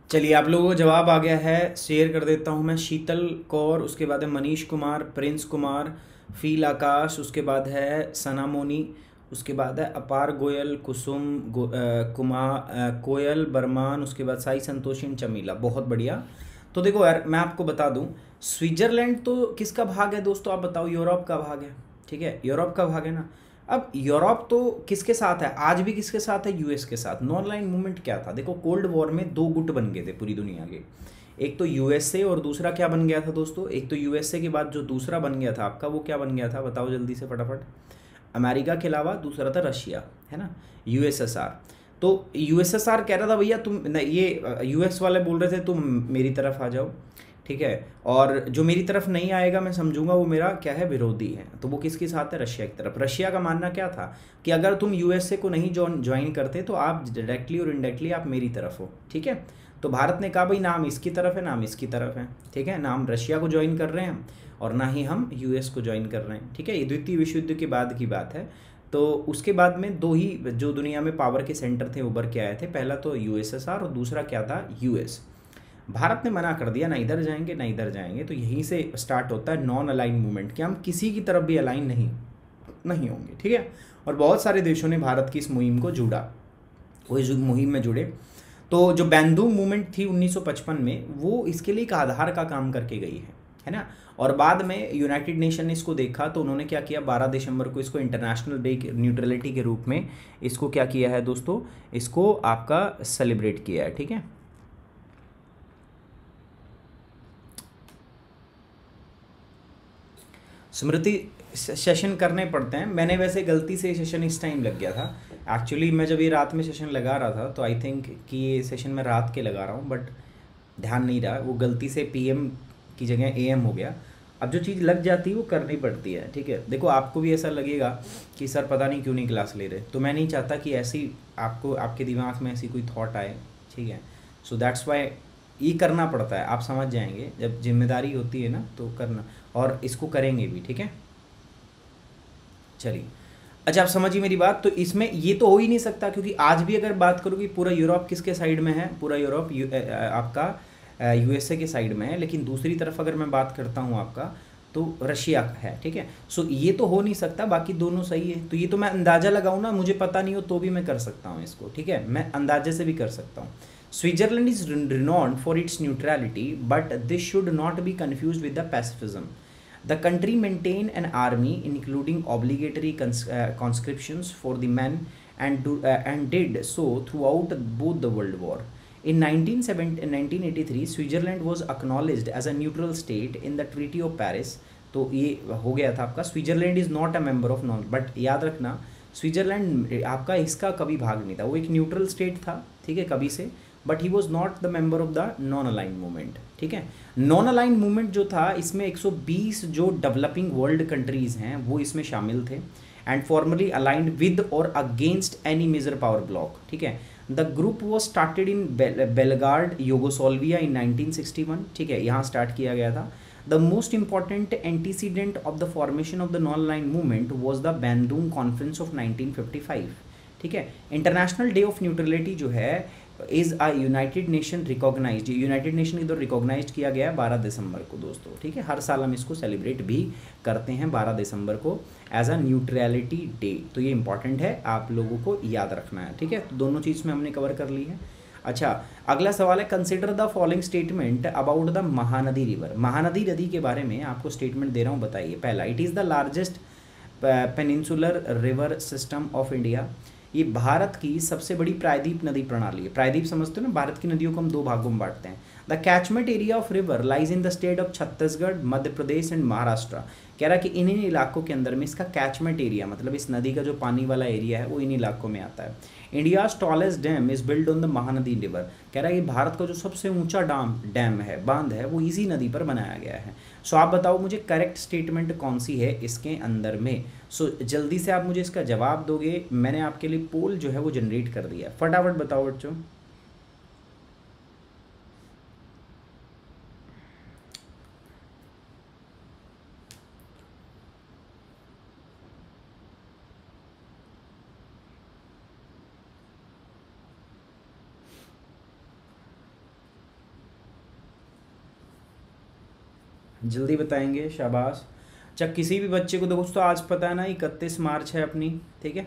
चलिए, आप लोगों को जवाब आ गया है, शेयर कर देता हूँ मैं। शीतल कौर, उसके बाद है मनीष कुमार, प्रिंस कुमार, फील आकाश, उसके बाद है सना मोनी, उसके बाद है अपार गोयल, कुसुम कोयल बर्मान, उसके बाद साई संतोषिन चमीला। बहुत बढ़िया। तो देखो यार, मैं आपको बता दूं, स्विट्जरलैंड तो किसका भाग है दोस्तों? आप बताओ। यूरोप का भाग है, ठीक है, यूरोप का भाग है ना। अब यूरोप तो किसके साथ है? आज भी किसके साथ है? US के साथ। नॉन लाइन मूवमेंट क्या था? देखो, कोल्ड वॉर में 2 गुट बन गए थे पूरी दुनिया के। एक तो USA और दूसरा क्या बन गया था दोस्तों? एक तो USA के बाद जो दूसरा बन गया था आपका, वो क्या बन गया था? बताओ जल्दी से फटाफट। अमेरिका के अलावा दूसरा था रशिया, है ना, यूएसएसआर। तो यूएसएसआर कह रहा था भैया तुम ये यूएस वाले बोल रहे थे तुम मेरी तरफ आ जाओ, ठीक है, और जो मेरी तरफ नहीं आएगा मैं समझूंगा वो मेरा क्या है, विरोधी है। तो वो किसके साथ है, रशिया की तरफ। रशिया का मानना क्या था कि अगर तुम यूएसए को नहीं ज्वाइन करते तो आप डायरेक्टली और इनडायरेक्टली आप मेरी तरफ हो, ठीक है। तो भारत ने कहा भाई नाम इसकी तरफ है, नाम इसकी तरफ है, ठीक है, नाम रशिया को ज्वाइन कर रहे हैं और ना ही हम यूएस को ज्वाइन कर रहे हैं, ठीक है। ये द्वितीय विश्व युद्ध के बाद की बात है। तो उसके बाद में दो ही जो दुनिया में पावर के सेंटर थे उभर के आए थे, पहला तो यूएसएसआर और दूसरा क्या था, यूएस। भारत ने मना कर दिया, ना इधर जाएंगे ना इधर जाएंगे। तो यहीं से स्टार्ट होता है नॉन अलाइन मूवमेंट कि हम किसी की तरफ भी अलाइन नहीं होंगे, ठीक है। और बहुत सारे देशों ने भारत की इस मुहिम को जुड़ा, वो इस मुहिम में जुड़े। तो जो बैंडूंग मूवमेंट थी 1955 में, वो इसके लिए एक आधार का काम करके गई है ना। और बाद में यूनाइटेड नेशन ने इसको देखा तो उन्होंने क्या किया, 12 दिसंबर को इसको इंटरनेशनल डे न्यूट्रलिटी के रूप में इसको क्या किया है दोस्तों, इसको आपका सेलिब्रेट किया है, ठीक है। स्मृति सेशन करने पड़ते हैं। मैंने वैसे गलती से सेशन इस टाइम लग गया था एक्चुअली, मैं जब ये रात में सेशन लगा रहा था तो आई थिंक कि ये सेशन मैं रात के लगा रहा हूँ, बट ध्यान नहीं रहा, वो गलती से पीएम की जगह एएम हो गया। अब जो चीज़ लग जाती है वो करनी पड़ती है, ठीक है। देखो आपको भी ऐसा लगेगा कि सर पता नहीं क्यों नहीं क्लास ले रहे, तो मैं नहीं चाहता कि ऐसी आपको आपके दिमाग में ऐसी कोई थॉट आए, ठीक है। सो दैट्स वाई ये करना पड़ता है, आप समझ जाएंगे जब जिम्मेदारी होती है ना तो करना, और इसको करेंगे भी, ठीक है। चलिए, अच्छा आप समझिए मेरी बात। तो इसमें ये तो हो ही नहीं सकता, क्योंकि आज भी अगर बात करूँ कि पूरा यूरोप किसके साइड में है, पूरा यूरोप आपका यूएसए के साइड में है, लेकिन दूसरी तरफ अगर मैं बात करता हूँ आपका तो रशिया है, ठीक है। सो ये तो हो नहीं सकता, बाकी दोनों सही है। तो ये तो मैं अंदाज़ा लगाऊँ ना, मुझे पता नहीं हो तो भी मैं कर सकता हूँ इसको, ठीक है, मैं अंदाजे से भी कर सकता हूँ। Switzerland is renowned for its neutrality, but this should not be confused with the pacifism. The country maintained an army, including obligatory conscriptions for the men, and did so throughout both the World War. In 1983, Switzerland was acknowledged as a neutral state in the Treaty of Paris. तो ये हो गया था आपका, Switzerland is not a member of non, but याद रखना स्विट्जरलैंड आपका इसका कभी भाग नहीं था, वो एक न्यूट्रल स्टेट था, ठीक है, कभी से, but he was not the member of the non aligned movement, ठीक है। नॉन अलाइन मूवमेंट जो था इसमें 120 जो डेवलपिंग वर्ल्ड कंट्रीज़ हैं वो इसमें शामिल थे, एंड फॉर्मली अलाइंड विद और against any major power bloc, ठीक है। The group was started in Belgrade, Yugoslavia in 1961, ठीक है, यहाँ स्टार्ट किया गया था। The most important antecedent of the formation of the non-aligned movement was the Bandung Conference of 1955, ठीक है। इंटरनेशनल डे ऑफ न्यूट्रलिटी जो है is a United Nation recognized, United Nation की तरफ रिकॉग्नाइज्ड किया गया है 12 दिसंबर को दोस्तों, ठीक है। हर साल हम इसको सेलिब्रेट भी करते हैं 12 दिसंबर को एज अ न्यूट्रलिटी डे। तो ये इंपॉर्टेंट है, आप लोगों को याद रखना है, ठीक है। तो दोनों चीज़ में हमने कवर कर ली है। अच्छा, अगला सवाल है, consider the following statement about the Mahanadi river. Mahanadi नदी के बारे में आपको स्टेटमेंट दे रहा हूँ, बताइए। पहला, it is the largest peninsular river system of India. ये भारत की सबसे बड़ी प्रायद्वीप नदी प्रणाली है। प्रायद्वीप समझते हो ना, भारत की नदियों को हम दो भागों में बांटते हैं। The catchment area of river lies in the state of Chhattisgarh, Madhya Pradesh and Maharashtra. कह रहा है कि इन्हीं इलाकों के अंदर में इसका कैचमेंट एरिया, मतलब इस नदी का जो पानी वाला एरिया है वो इन इलाकों में आता है। India tallest dam is build on the Mahanadi river. कह रहा है कि भारत का जो सबसे ऊंचा डैम है, बांध है, वो इसी नदी पर बनाया गया है। सो आप बताओ मुझे करेक्ट स्टेटमेंट कौन सी है इसके अंदर में। सो जल्दी से आप मुझे इसका जवाब दोगे। मैंने आपके लिए पोल जो है वो जनरेट कर दिया, फटाफट बताओ बच्चों। जल्दी बताएंगे, शाबाश। अच्छा, किसी भी बच्चे को दोस्तों आज पता है ना 31 मार्च है अपनी, ठीक है,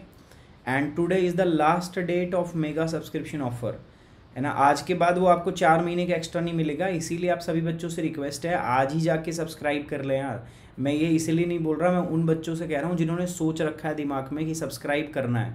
and today is the last date of mega subscription offer, है ना। आज के बाद वो आपको 4 महीने का एक्स्ट्रा नहीं मिलेगा, इसीलिए आप सभी बच्चों से रिक्वेस्ट है आज ही जाके सब्सक्राइब कर लें यार। मैं ये इसीलिए नहीं बोल रहा, मैं उन बच्चों से कह रहा हूँ जिन्होंने सोच रखा है दिमाग में कि सब्सक्राइब करना है,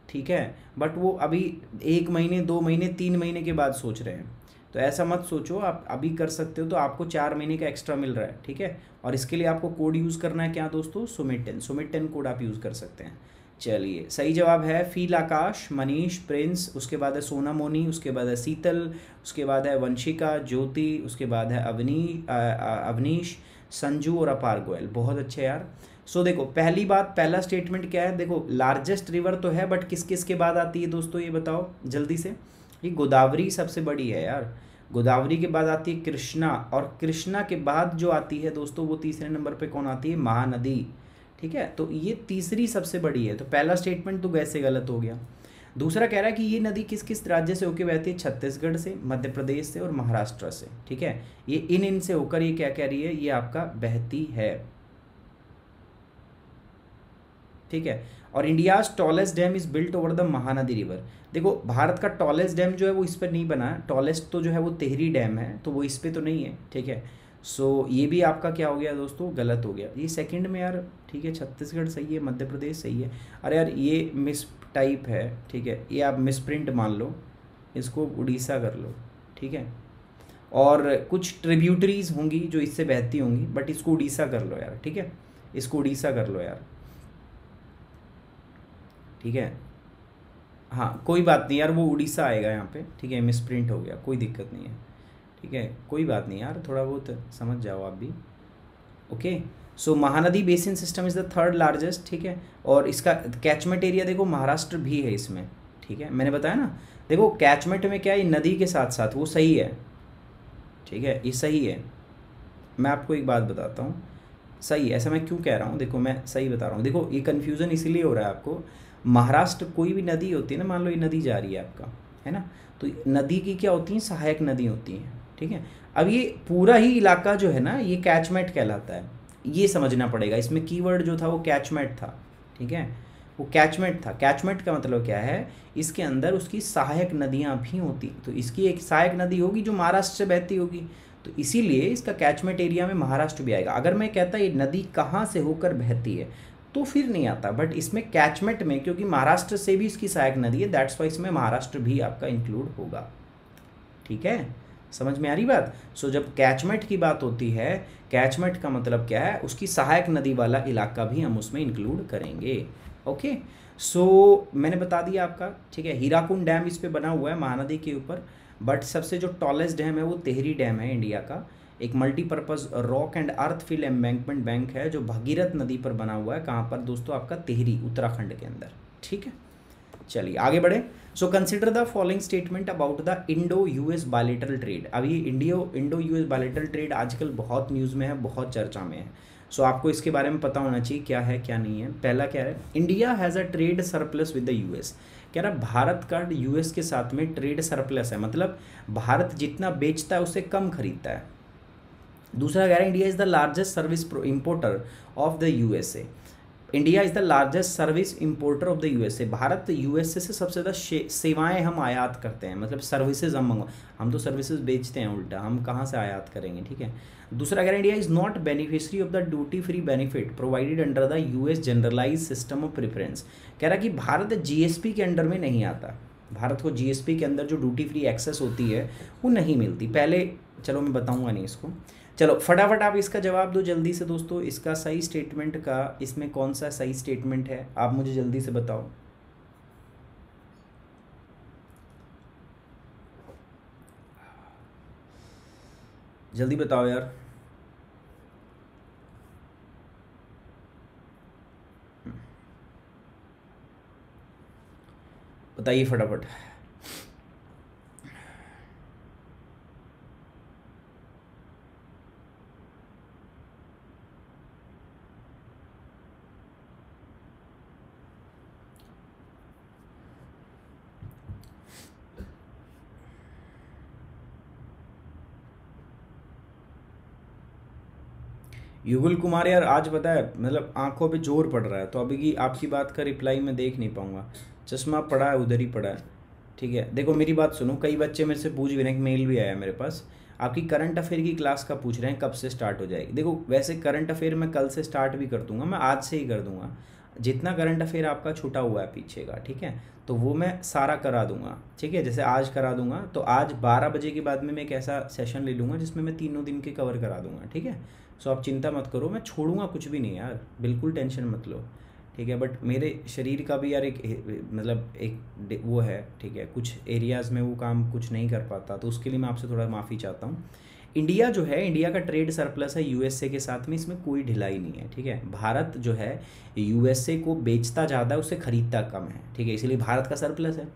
ठीक है, बट वो अभी 1 महीने 2 महीने 3 महीने के बाद सोच रहे हैं। तो ऐसा मत सोचो आप अभी कर सकते हो तो आपको 4 महीने का एक्स्ट्रा मिल रहा है, ठीक है। और इसके लिए आपको कोड यूज़ करना है क्या दोस्तों, सुमित 10 कोड आप यूज़ कर सकते हैं। चलिए सही जवाब है फील आकाश, मनीष, प्रिंस, उसके बाद है सोना मोनी, उसके बाद है शीतल, उसके बाद है वंशिका, ज्योति, उसके बाद है अवनीश, संजू और अपार गोयल। बहुत अच्छे यार। सो देखो पहली बात, पहला स्टेटमेंट क्या है, देखो लार्जेस्ट रिवर तो है बट किस किस के बाद आती है दोस्तों, ये बताओ जल्दी से। ये गोदावरी सबसे बड़ी है यार, गोदावरी के बाद आती है कृष्णा, और कृष्णा के बाद जो आती है दोस्तों वो तीसरे नंबर पे कौन आती है, महानदी, ठीक है। तो ये तीसरी सबसे बड़ी है, तो पहला स्टेटमेंट तो वैसे गलत हो गया। दूसरा कह रहा है कि ये नदी किस किस राज्य से होकर बहती है, छत्तीसगढ़ से, मध्य प्रदेश से और महाराष्ट्र से, ठीक है। ये इन से होकर ये क्या कह रही है, ये आपका बहती है, ठीक है। और India's tallest dam is built over the Mahanadi river. देखो भारत का टॉलेस्ट डैम जो है वो इस पर नहीं बना है, टॉलेस्ट तो जो है वो टिहरी डैम है, तो वो इस पर तो नहीं है, ठीक है। सो ये भी आपका क्या हो गया दोस्तों, गलत हो गया। ये सेकंड में यार, ठीक है, छत्तीसगढ़ सही है, मध्य प्रदेश सही है। अरे यार ये मिस टाइप है, ठीक है, ये आप मिस प्रिंट मान लो, इसको उड़ीसा कर लो, ठीक है। और कुछ ट्रिब्यूटरीज होंगी जो इससे बहती होंगी, बट इसको उड़ीसा कर लो यार, ठीक है, इसको उड़ीसा कर लो यार, ठीक है। हाँ कोई बात नहीं यार, वो उड़ीसा आएगा यहाँ पे, ठीक है, मिस प्रिंट हो गया, कोई दिक्कत नहीं है, ठीक है, कोई बात नहीं यार, थोड़ा बहुत समझ जाओ आप भी। Okay so Mahanadi basin system is the third largest, ठीक है। और इसका कैचमेंट एरिया देखो महाराष्ट्र भी है इसमें, ठीक है, मैंने बताया ना। देखो कैचमेंट में क्या है, नदी के साथ साथ वो सही है, ठीक है, ये सही है। मैं आपको एक बात बताता हूँ, सही है, ऐसा मैं क्यों कह रहा हूँ, देखो मैं सही बता रहा हूँ। देखो ये कन्फ्यूज़न इसीलिए हो रहा है आपको, महाराष्ट्र कोई भी नदी होती है ना, मान लो ये नदी जा रही है आपका, है ना, तो नदी की क्या होती है, सहायक नदी होती हैं, ठीक है। अब ये पूरा ही इलाका जो है ना, ये कैचमेंट कहलाता है, ये समझना पड़ेगा। इसमें कीवर्ड जो था वो कैचमेंट था, ठीक है, वो कैचमेंट था। कैचमेंट का मतलब क्या है, इसके अंदर उसकी सहायक नदियाँ भी होती, तो इसकी एक सहायक नदी होगी जो महाराष्ट्र से बहती होगी, तो इसीलिए इसका कैचमेंट एरिया में महाराष्ट्र भी आएगा। अगर मैं कहता ये नदी कहाँ से होकर बहती है तो फिर नहीं आता, बट इसमें कैचमेंट में क्योंकि महाराष्ट्र से भी इसकी सहायक नदी है, दैट्स वाई इसमें महाराष्ट्र भी आपका इंक्लूड होगा, ठीक है, समझ में आ रही बात। सो जब कैचमेंट की बात होती है, कैचमेंट का मतलब क्या है, उसकी सहायक नदी वाला इलाका भी हम उसमें इंक्लूड करेंगे। ओके सो मैंने बता दिया आपका, ठीक है। हीराकुंड डैम इस पे बना हुआ है महानदी के ऊपर, बट सबसे जो टॉलेस्ट डैम है वो टिहरी डैम है इंडिया का, एक multipurpose rock and earth fill embankment bank है जो भगीरथ नदी पर बना हुआ है। कहाँ पर दोस्तों, आपका टिहरी, उत्तराखंड के अंदर, ठीक है। चलिए आगे बढ़े। So consider the following statement about the Indo US bilateral trade. अब ये इंडो यूएस बायलैटरल ट्रेड आजकल बहुत न्यूज़ में है, बहुत चर्चा में है। सो आपको इसके बारे में पता होना चाहिए क्या है क्या नहीं है। पहला क्या है, India has a trade surplus with the US. कह रहा भारत का यूएस के साथ में ट्रेड सरप्लस है, मतलब भारत जितना बेचता है उससे कम खरीदता है। दूसरा कह रहा है India is the largest service importer of the USA. India is the largest service importer of the USA. Bharat USA से सबसे ज़्यादा सेवाएं हम आयात करते हैं, मतलब सर्विसेज हम तो सर्विसेज बेचते हैं, उल्टा हम कहाँ से आयात करेंगे, ठीक है। दूसरा कह रहा है India is not beneficiary of the duty free benefit provided under the US generalise system of preference. कह रहा है कि भारत जीएसपी के अंडर में नहीं आता, भारत को जीएसपी के अंदर जो ड्यूटी फ्री एक्सेस होती है वो नहीं मिलती। पहले चलो मैं बताऊँगा नहीं इसको, चलो फटाफट आप इसका जवाब दो जल्दी से दोस्तों। इसका सही स्टेटमेंट का इसमें कौन सा सही स्टेटमेंट है, आप मुझे जल्दी से बताओ। जल्दी बताओ यार, बताइए फटाफट। युगल कुमार यार आज पता है मतलब आंखों पे जोर पड़ रहा है, तो अभी की आपकी बात का रिप्लाई मैं देख नहीं पाऊंगा, चश्मा पड़ा है उधर ही पड़ा है, ठीक है। देखो मेरी बात सुनो, कई बच्चे मेरे से पूछ भी रहे हैं, मेल भी आया है मेरे पास, आपकी करंट अफेयर की क्लास का पूछ रहे हैं कब से स्टार्ट हो जाएगी। देखो वैसे करंट अफेयर मैं कल से स्टार्ट भी कर दूंगा, मैं आज से ही कर दूंगा, जितना करंट अफेयर आपका छूटा हुआ है पीछे का, ठीक है, तो वो मैं सारा करा दूंगा, ठीक है। जैसे आज करा दूंगा, तो आज 12 बजे के बाद में मैं एक ऐसा सेशन ले लूँगा जिसमें मैं तीनों दिन के कवर करा दूंगा, ठीक है। सो आप चिंता मत करो, मैं छोड़ूंगा कुछ भी नहीं यार, बिल्कुल टेंशन मत लो, ठीक है। बट मेरे शरीर का भी यार एक मतलब एक वो है, ठीक है, कुछ एरियाज़ में वो काम कुछ नहीं कर पाता, तो उसके लिए मैं आपसे थोड़ा माफ़ी चाहता हूँ। इंडिया जो है, इंडिया का ट्रेड सरप्लस है यूएसए के साथ में, इसमें कोई ढिलाई नहीं है, ठीक है। भारत जो है यूएसए को बेचता ज़्यादा है, उससे खरीदता कम है, ठीक है, इसीलिए भारत का सरप्लस है।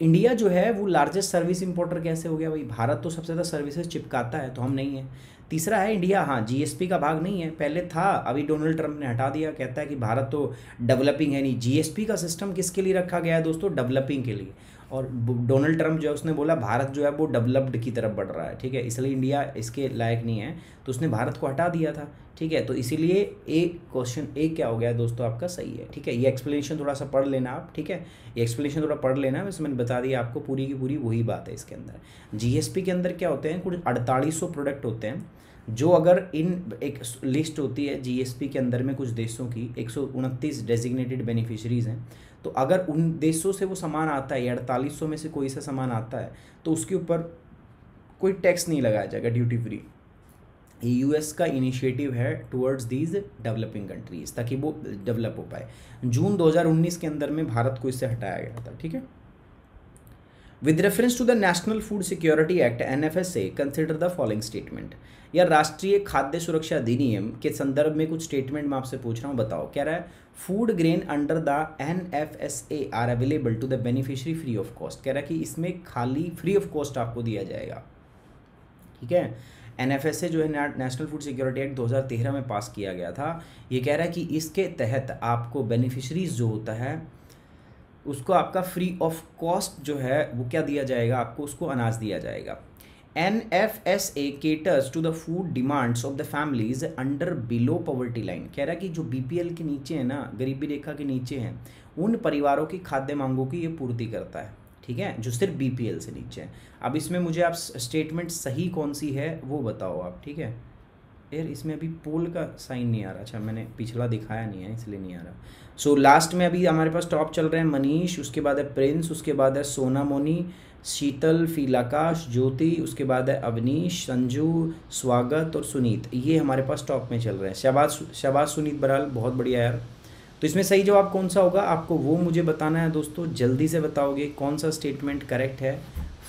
इंडिया जो है वो लार्जेस्ट सर्विस इंपोर्टर कैसे हो गया भाई? भारत तो सबसे ज़्यादा सर्विसेज चिपकाता है, तो हम नहीं है। तीसरा है इंडिया, हाँ जीएसपी का भाग नहीं है, पहले था, अभी डोनाल्ड ट्रंप ने हटा दिया, कहता है कि भारत तो डेवलपिंग है नहीं। जीएसपी का सिस्टम किसके लिए रखा गया है दोस्तों? डेवलपिंग के लिए। और डोनाल्ड ट्रंप जो है उसने बोला भारत जो है वो डेवलप्ड की तरफ बढ़ रहा है, ठीक है, इसलिए इंडिया इसके लायक नहीं है, तो उसने भारत को हटा दिया था, ठीक है। तो इसीलिए एक क्वेश्चन एक क्या हो गया दोस्तों आपका सही है, ठीक है। ये एक्सप्लेनेशन थोड़ा सा पढ़ लेना आप, ठीक है, ये एक्सप्लेनेशन थोड़ा पढ़ लेना, वैसे मैंने बता दिया आपको, पूरी की पूरी वही बात है इसके अंदर। जीएसपी के अंदर क्या होते हैं, कुछ 4800 प्रोडक्ट होते हैं, जो अगर इन एक लिस्ट होती है जीएसपी के अंदर में कुछ देशों की, 129 डेजिग्नेटेड बेनिफिशरीज हैं, तो अगर उन देशों से वो सामान आता है या 4800 में से कोई सा सामान आता है, तो उसके ऊपर कोई टैक्स नहीं लगाया जाएगा, ड्यूटी फ्री। यूएस का इनिशिएटिव है टुवर्ड्स दीज डेवलपिंग कंट्रीज, ताकि वो डेवलप हो पाए। जून 2019 के अंदर में भारत को इससे हटाया गया था, ठीक है। With reference to the national food security act NFSA consider the following statement. या राष्ट्रीय खाद्य सुरक्षा अधिनियम के संदर्भ में कुछ स्टेटमेंट मैं आपसे पूछ रहा हूँ, बताओ। कह रहा है food grain under the NFSA are available to the beneficiary free of cost. कह रहा है कि इसमें खाली फ्री ऑफ कॉस्ट आपको दिया जाएगा, ठीक है। NFSA जो है नेशनल फूड सिक्योरिटी एक्ट 2013 में पास किया गया था। ये कह रहा है कि इसके तहत आपको बेनिफिशरीज जो होता है उसको आपका फ्री ऑफ कॉस्ट जो है वो क्या दिया जाएगा, आपको उसको अनाज दिया जाएगा। NFSA caters to the food demands of the families under below poverty line। कह रहा है कि जो BPL के नीचे है ना, गरीबी रेखा के नीचे हैं, उन परिवारों की खाद्य मांगों की ये पूर्ति करता है, ठीक है, जो सिर्फ BPL से नीचे है। अब इसमें मुझे आप स्टेटमेंट सही कौन सी है वो बताओ आप, ठीक है। यार इसमें अभी पोल का साइन नहीं आ रहा, अच्छा मैंने पिछला दिखाया नहीं है इसलिए नहीं आ रहा। सो लास्ट में अभी हमारे पास टॉप चल रहे हैं मनीष, उसके बाद है प्रिंस, उसके बाद है सोना मोनी, शीतल, फीलाकाश, ज्योति, उसके बाद है अवनीश, संजू, स्वागत और सुनीत, ये हमारे पास टॉप में चल रहे हैं। शाबाश सुनीत बराल, बहुत बढ़िया यार। तो इसमें सही जवाब कौन सा होगा आपको वो मुझे बताना है दोस्तों, जल्दी से बताओगे कौन सा स्टेटमेंट करेक्ट है,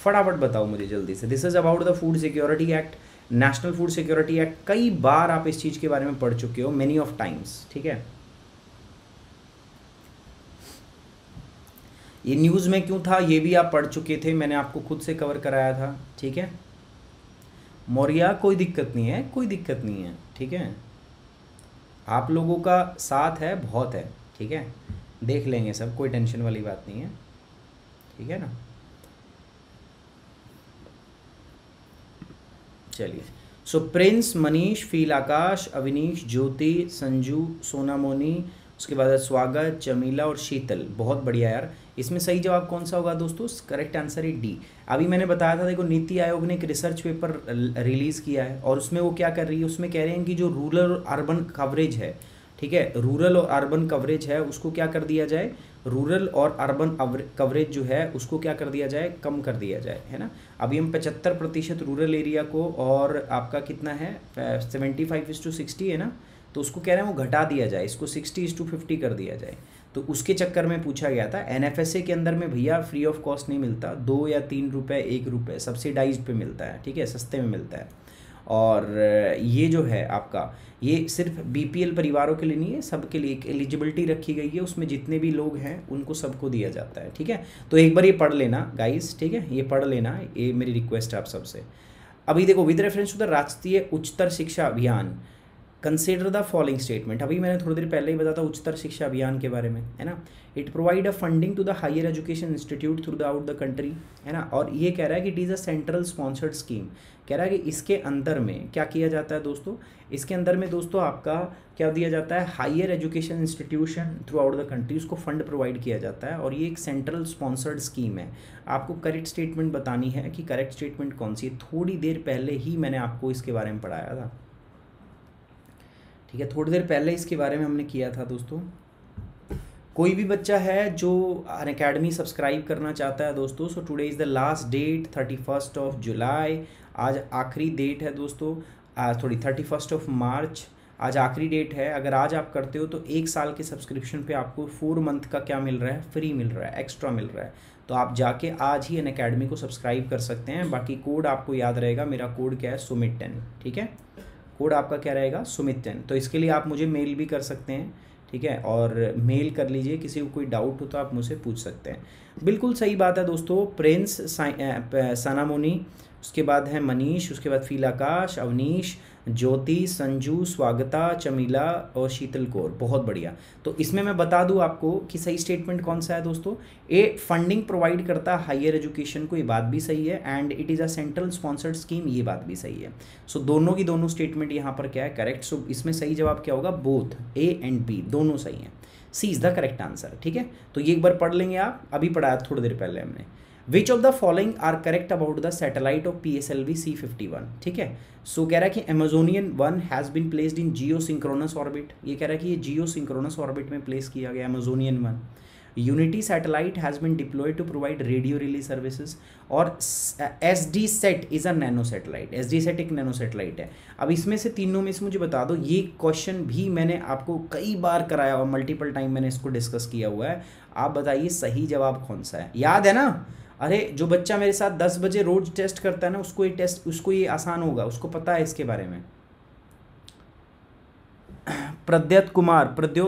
फटाफट बताओ मुझे जल्दी से। This is about the food security act, national food security act. कई बार आप इस चीज़ के बारे में पढ़ चुके हो, मेनी ऑफ टाइम्स, ठीक है। ये न्यूज़ में क्यों था ये भी आप पढ़ चुके थे, मैंने आपको खुद से कवर कराया था, ठीक है। मौर्या कोई दिक्कत नहीं है, कोई दिक्कत नहीं है, ठीक है, आप लोगों का साथ है, बहुत है, ठीक है, देख लेंगे सब, कोई टेंशन वाली बात नहीं है, ठीक है ना। चलिए, सो प्रिंस, मनीष, फील, आकाश, अविनीश, ज्योति, संजू, सोना मोनी, उसके बाद स्वागत, जमीला और शीतल, बहुत बढ़िया यार। इसमें सही जवाब कौन सा होगा दोस्तों? करेक्ट आंसर है डी। अभी मैंने बताया था, देखो नीति आयोग ने एक रिसर्च पेपर रिलीज़ किया है और उसमें वो क्या कर रही है, उसमें कह रहे हैं कि जो रूरल और अर्बन कवरेज है, ठीक है, रूरल और अर्बन कवरेज है उसको क्या कर दिया जाए, रूरल और अर्बन कवरेज जो है उसको क्या कर दिया जाए, कम कर दिया जाए, है ना। अभी हम 75% रूरल एरिया को, और आपका कितना है 75:60 है ना, तो उसको कह रहे हैं वो घटा दिया जाए, इसको 60:50 कर दिया जाए। तो उसके चक्कर में पूछा गया था। NFSA के अंदर में भैया फ्री ऑफ कॉस्ट नहीं मिलता, 2 या 3 रुपये, 1 रुपये सब्सिडाइज पे मिलता है, ठीक है, सस्ते में मिलता है। और ये जो है आपका, ये सिर्फ BPL परिवारों के लिए नहीं है, सबके लिए एक एलिजिबिलिटी रखी गई है, उसमें जितने भी लोग हैं उनको सबको दिया जाता है, ठीक है। तो एक बार ये पढ़ लेना गाइस, ठीक है, ये पढ़ लेना, ये मेरी रिक्वेस्ट है आप सबसे। अभी देखो, विद रेफरेंस टू द राष्ट्रीय उच्चतर शिक्षा अभियान कंसिडर द फॉलोइंग स्टेटमेंट। अभी मैंने थोड़ी देर पहले ही बताया था उच्चतर शिक्षा अभियान के बारे में, है ना। It provide a funding to the higher education institute through the out the country, है ना। और ये कह रहा है कि it is a central sponsored scheme. कह रहा है कि इसके अंदर में क्या किया जाता है दोस्तों, इसके अंदर में दोस्तों आपका क्या दिया जाता है, higher education institution through out the country, उसको फंड प्रोवाइड किया जाता है, और ये एक सेंट्रल स्पॉन्सर्ड स्कीम है। आपको करेक्ट स्टेटमेंट बतानी है कि करेक्ट स्टेटमेंट कौन सी है। थोड़ी देर पहले ही मैंने आपको इसके बारे में पढ़ाया था, ठीक है, थोड़ी देर पहले इसके बारे में हमने किया था दोस्तों। कोई भी बच्चा है जो अनअकैडमी सब्सक्राइब करना चाहता है दोस्तों, so today is the last date 31 July. आज आखिरी डेट है दोस्तों, 31 मार्च आज आखिरी डेट है। अगर आज आप करते हो तो 1 साल के सब्सक्रिप्शन पे आपको 4 मंथ का क्या मिल रहा है, फ्री मिल रहा है, एक्स्ट्रा मिल रहा है। तो आप जाके आज ही अनअकैडमी को सब्सक्राइब कर सकते हैं। बाकी कोड आपको याद रहेगा, मेरा कोड क्या है, सुमित10, ठीक है। कोड आपका क्या रहेगा, सुमित10। तो इसके लिए आप मुझे मेल भी कर सकते हैं, ठीक है, और मेल कर लीजिए। किसी को कोई डाउट हो तो आप मुझसे पूछ सकते हैं। बिल्कुल सही बात है दोस्तों। प्रिंस, सनामोनी, उसके बाद है मनीष, उसके बाद फीलाकाश, अवनीश, ज्योति, संजू, स्वागता, चमीला और शीतल कौर। बहुत बढ़िया। तो इसमें मैं बता दूं आपको कि सही स्टेटमेंट कौन सा है दोस्तों। ए फंडिंग प्रोवाइड करता है हायर एजुकेशन को, ये बात भी सही है। And it is a central sponsored scheme, ये बात भी सही है। सो दोनों की दोनों स्टेटमेंट यहाँ पर क्या है, करेक्ट। सो इसमें सही जवाब क्या होगा, बोथ ए एंड बी दोनों सही हैं। सी इज़ द करेक्ट आंसर, ठीक है। तो ये एक बार पढ़ लेंगे आप, अभी पढ़ाया थोड़ी देर पहले हमने। Which of the following are correct about the satellite of PSLV C51, ठीक है। सो कह रहा है कि Amazonian 1 has been placed in geosynchronous orbit, ये कह रहा है कि ये जियो सिंक्रोनस ऑर्बिट में प्लेस किया गया Amazonian 1। Unity satellite has been deployed to provide radio relay services. और SDSat is a nano satellite, SDSat एक नैनो सैटेलाइट है। अब इसमें से तीनों में से मुझे बता दो, ये क्वेश्चन भी मैंने आपको कई बार कराया और मल्टीपल टाइम मैंने इसको डिस्कस किया हुआ है। आप बताइए सही जवाब कौन सा है, याद है ना। अरे जो बच्चा मेरे साथ 10 बजे रोज टेस्ट करता है ना, उसको ये आसान होगा, उसको पता है इसके बारे में। प्रद्योत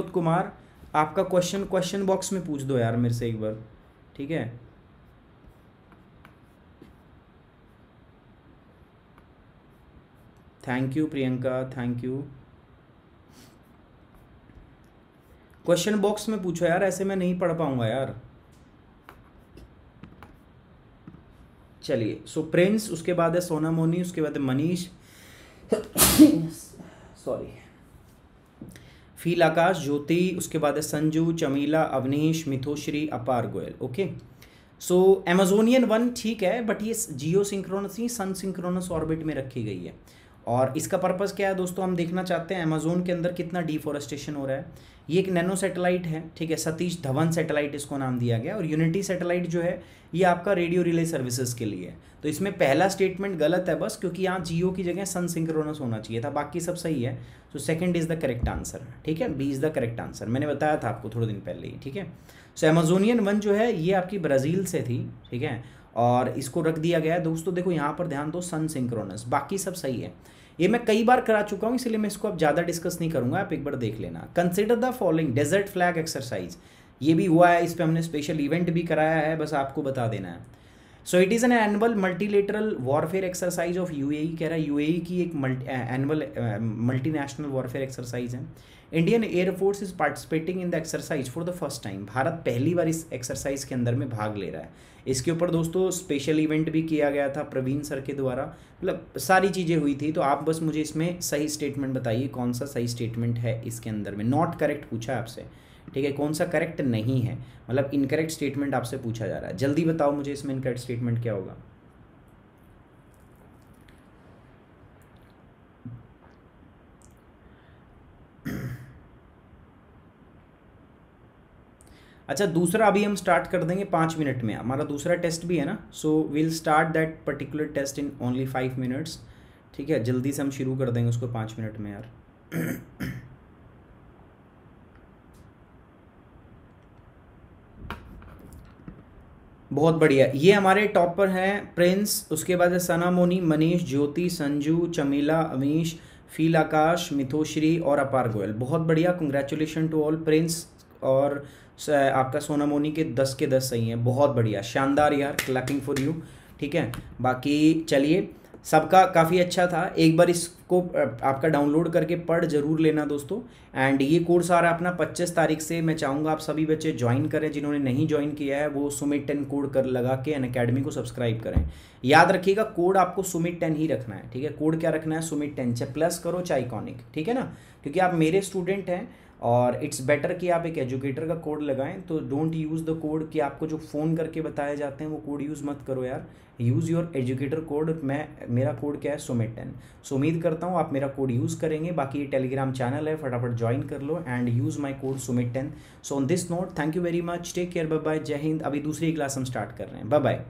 कुमार, आपका क्वेश्चन बॉक्स में पूछ दो यार मेरे से एक बार, ठीक है। Thank you Priyanka, thank you. Question box में पूछो यार, ऐसे मैं नहीं पढ़ पाऊंगा यार। चलिए, सो प्रिंस, उसके बाद है सोनामोनी, उसके बाद है मनीष, सॉरी, फील आकाश, ज्योति, उसके बाद है संजू, चमीला, अवनीश, मिथोश्री, अपार गोयल। ओके, सो अमेजोनियन 1 ठीक है, बट ये जियो सिंक्रोनस ही सन सिंक्रोनस ऑर्बिट में रखी गई है। और इसका पर्पस क्या है दोस्तों, हम देखना चाहते हैं अमेजोन के अंदर कितना डिफॉरेस्टेशन हो रहा है। ये एक नैनो सैटेलाइट है, ठीक है, सतीश धवन सैटेलाइट इसको नाम दिया गया। और यूनिटी सैटेलाइट जो है ये आपका रेडियो रिले सर्विसेज के लिए है। तो इसमें पहला स्टेटमेंट गलत है बस, क्योंकि यहाँ जियो की जगह सन सिंक्रोनस होना चाहिए था, बाकी सब सही है। So second is the correct answer, ठीक है, B is the correct answer. मैंने बताया था आपको थोड़े दिन पहले ही, ठीक है। सो अमेजोनियन 1 जो है ये आपकी ब्राज़ील से थी, ठीक है, और इसको रख दिया गया है दोस्तों। देखो यहाँ पर ध्यान दो, सन सिंक्रोनस, बाकी सब सही है। ये मैं कई बार करा चुका हूँ, इसलिए मैं इसको अब ज़्यादा डिस्कस नहीं करूँगा, आप एक बार देख लेना। Consider the following desert flag exercise, ये भी हुआ है, इस पर हमने स्पेशल इवेंट भी कराया है, बस आपको बता देना है। So it is an annual multilateral warfare exercise of UAE, कह रहा है UAE की एक एनुअल मल्टीनेशनल वॉरफेयर एक्सरसाइज है। Indian air force is participating in the exercise for the first time, Bharat पहली बार इस एक्सरसाइज के अंदर में भाग ले रहा है। इसके ऊपर दोस्तों स्पेशल इवेंट भी किया गया था प्रवीण सर के द्वारा, मतलब सारी चीज़ें हुई थी। तो आप बस मुझे इसमें सही स्टेटमेंट बताइए, कौन सा सही स्टेटमेंट है इसके अंदर में। नॉट करेक्ट पूछा है आपसे, ठीक है, कौन सा करेक्ट नहीं है, मतलब इनकरेक्ट स्टेटमेंट आपसे पूछा जा रहा है। जल्दी बताओ मुझे इसमें इनकरेक्ट स्टेटमेंट क्या होगा। अच्छा, दूसरा अभी हम स्टार्ट कर देंगे 5 मिनट में, हमारा दूसरा टेस्ट भी है ना। So we'll start that particular test in only 5 minutes, ठीक है, जल्दी से हम शुरू कर देंगे उसको 5 मिनट में यार। बहुत बढ़िया, ये हमारे टॉपर हैं प्रिंस, उसके बाद है सनामोनी, मनीष, ज्योति, संजू, चमीला, अमीश, फील आकाश, मिथोश्री और अपार गोयल। बहुत बढ़िया, कंग्रेचुलेशन टू ऑल। प्रिंस और आपका सोनामोनी के 10 के 10 सही हैं, बहुत बढ़िया, शानदार यार, क्लैपिंग फॉर यू, ठीक है। बाकी चलिए, सबका काफ़ी अच्छा था। एक बार इसको आपका डाउनलोड करके पढ़ जरूर लेना दोस्तों। एंड ये कोर्स आ रहा है अपना 25 तारीख से। मैं चाहूँगा आप सभी बच्चे ज्वाइन करें, जिन्होंने नहीं ज्वाइन किया है वो सुमित10 कोड कर लगा के अनअकैडमी को सब्सक्राइब करें। याद रखिएगा, कोड आपको सुमित10 ही रखना है, ठीक है। कोड क्या रखना है, सुमित10, चाहे प्लस करो चाहे इकॉनिक, ठीक है ना, क्योंकि आप मेरे स्टूडेंट हैं और इट्स बेटर कि आप एक एजुकेटर का कोड लगाएं। तो डोंट यूज़ द कोड कि आपको जो फ़ोन करके बताए जाते हैं वो कोड यूज़ मत करो यार, यूज़ योर एजुकेटर कोड। मेरा कोड क्या है, सुमित10। सो उम्मीद करता हूँ आप मेरा कोड यूज़ करेंगे। बाकी ये टेलीग्राम चैनल है, फटाफट ज्वाइन कर लो एंड यूज़ माई कोड सुमित10। So on this note, thank you very much, take care, bye bye, जय हिंद। अभी दूसरी क्लास हम स्टार्ट कर रहे हैं, बाय बाय।